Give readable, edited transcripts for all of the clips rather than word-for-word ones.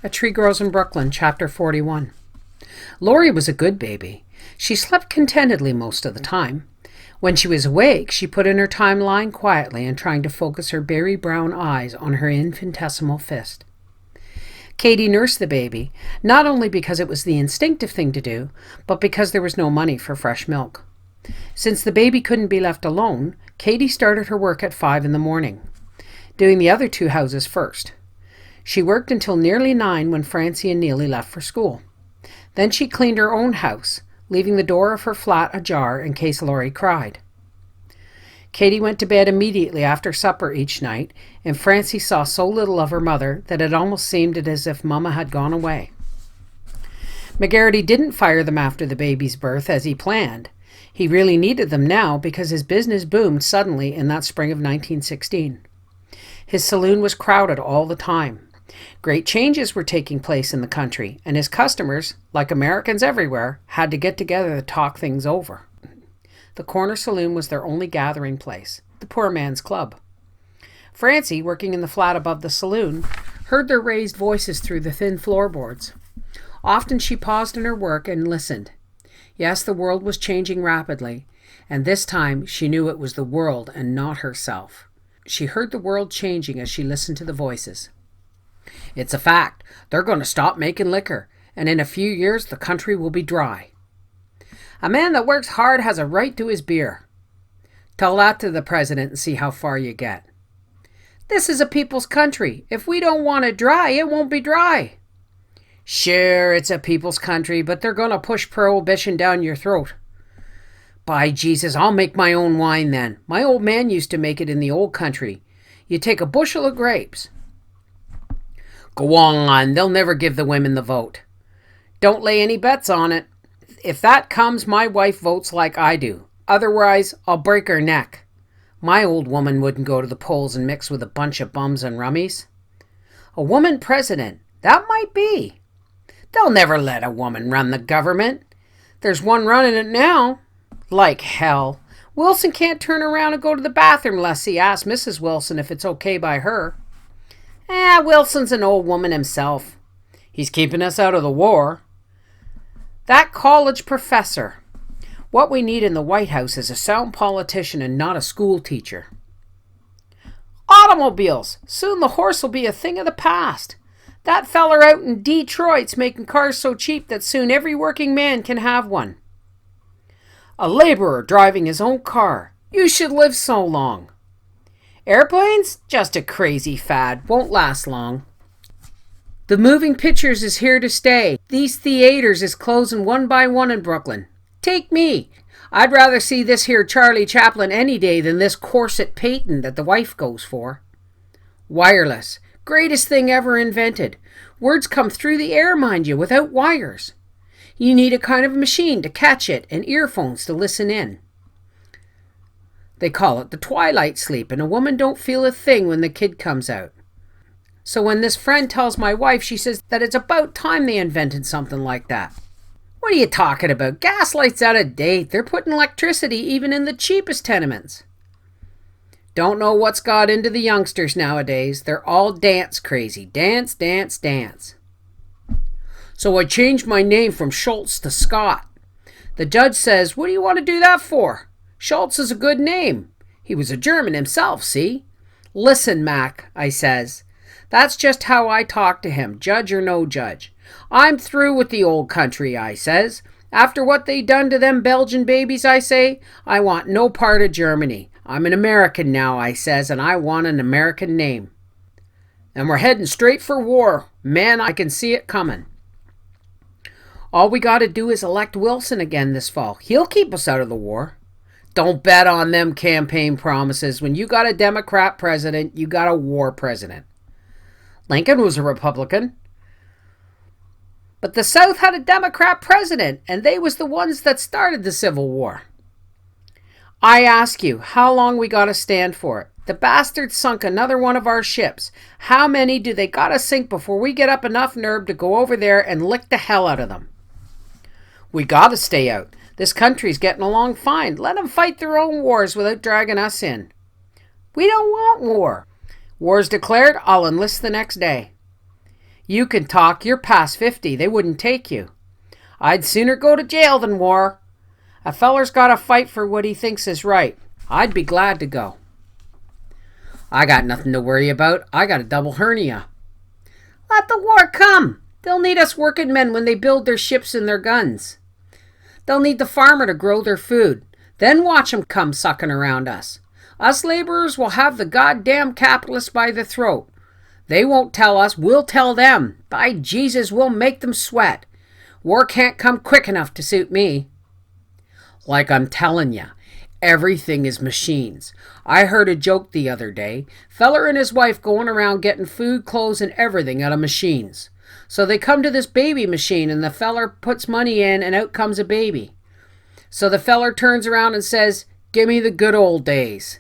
A Tree Grows in Brooklyn, Chapter 41. Laurie was a good baby. She slept contentedly most of the time. When she was awake, she put in her time lying quietly and trying to focus her berry brown eyes on her infinitesimal fist. Katie nursed the baby, not only because it was the instinctive thing to do, but because there was no money for fresh milk. Since the baby couldn't be left alone, Katie started her work at 5 in the morning, doing the other two houses first. She worked until nearly 9 when Francie and Neely left for school. Then she cleaned her own house, leaving the door of her flat ajar in case Laurie cried. Katie went to bed immediately after supper each night, and Francie saw so little of her mother that it almost seemed as if Mama had gone away. McGarity didn't fire them after the baby's birth as he planned. He really needed them now because his business boomed suddenly in that spring of 1916. His saloon was crowded all the time. Great changes were taking place in the country, and his customers, like Americans everywhere, had to get together to talk things over. The corner saloon was their only gathering place, the poor man's club. Francie, working in the flat above the saloon, heard their raised voices through the thin floorboards. Often she paused in her work and listened. Yes, the world was changing rapidly, and this time she knew it was the world and not herself. She heard the world changing as she listened to the voices. It's a fact. They're going to stop making liquor, and in a few years the country will be dry. A man that works hard has a right to his beer. Tell that to the president and see how far you get. This is a people's country. If we don't want it dry, it won't be dry. Sure, it's a people's country, but they're going to push prohibition down your throat. By Jesus, I'll make my own wine then. My old man used to make it in the old country. You take a bushel of grapes. Go on, they'll never give the women the vote. Don't lay any bets on it. If that comes, my wife votes like I do. Otherwise, I'll break her neck. My old woman wouldn't go to the polls and mix with a bunch of bums and rummies. A woman president, that might be. They'll never let a woman run the government. There's one running it now. Like hell. Wilson can't turn around and go to the bathroom unless he asks Mrs. Wilson if it's okay by her. Wilson's an old woman himself. He's keeping us out of the war. That college professor. What we need in the White House is a sound politician and not a school teacher. Automobiles. Soon the horse will be a thing of the past. That feller out in Detroit's making cars so cheap that soon every working man can have one. A laborer driving his own car. You should live so long. Airplanes? Just a crazy fad. Won't last long. The moving pictures is here to stay. These theaters is closing one by one in Brooklyn. Take me. I'd rather see this here Charlie Chaplin any day than this corset Peyton that the wife goes for. Wireless. Greatest thing ever invented. Words come through the air, mind you, without wires. You need a kind of machine to catch it and earphones to listen in. They call it the twilight sleep, and a woman don't feel a thing when the kid comes out. So when this friend tells my wife, she says that it's about time they invented something like that. What are you talking about? Gaslight's out of date. They're putting electricity even in the cheapest tenements. Don't know what's got into the youngsters nowadays. They're all dance crazy. Dance, dance, dance. So I changed my name from Schultz to Scott. The judge says, what do you want to do that for? Schultz is a good name. He was a German himself, see? Listen, Mac, I says. That's just how I talk to him, judge or no judge. I'm through with the old country, I says. After what they done to them Belgian babies, I say, I want no part of Germany. I'm an American now, I says, and I want an American name. And we're heading straight for war. Man, I can see it coming. All we got to do is elect Wilson again this fall. He'll keep us out of the war. Don't bet on them campaign promises. When you got a Democrat president, you got a war president. Lincoln was a Republican. But the South had a Democrat president, and they was the ones that started the Civil War. I ask you, how long we got to stand for it? The bastards sunk another one of our ships. How many do they got to sink before we get up enough nerve to go over there and lick the hell out of them? We got to stay out. This country's getting along fine. Let them fight their own wars without dragging us in. We don't want war. War's declared, I'll enlist the next day. You can talk. You're past 50. They wouldn't take you. I'd sooner go to jail than war. A feller's got to fight for what he thinks is right. I'd be glad to go. I got nothing to worry about. I got a double hernia. Let the war come. They'll need us working men when they build their ships and their guns. They'll need the farmer to grow their food. Then watch 'em come sucking around us. Us laborers will have the goddamn capitalists by the throat. They won't tell us, we'll tell them. By Jesus, we'll make them sweat. War can't come quick enough to suit me. Like I'm telling ya, everything is machines. I heard a joke the other day. Feller and his wife going around getting food, clothes, and everything out of machines. So they come to this baby machine and the feller puts money in and out comes a baby. So the feller turns around and says, "Give me the good old days."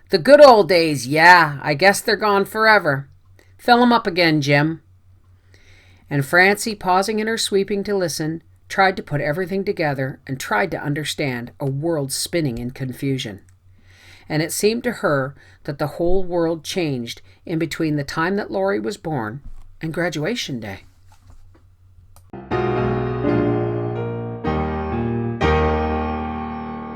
The good old days, yeah, I guess they're gone forever. Fill 'em up again, Jim. And Francie, pausing in her sweeping to listen, tried to put everything together and tried to understand a world spinning in confusion. And it seemed to her that the whole world changed in between the time that Laurie was born and graduation day.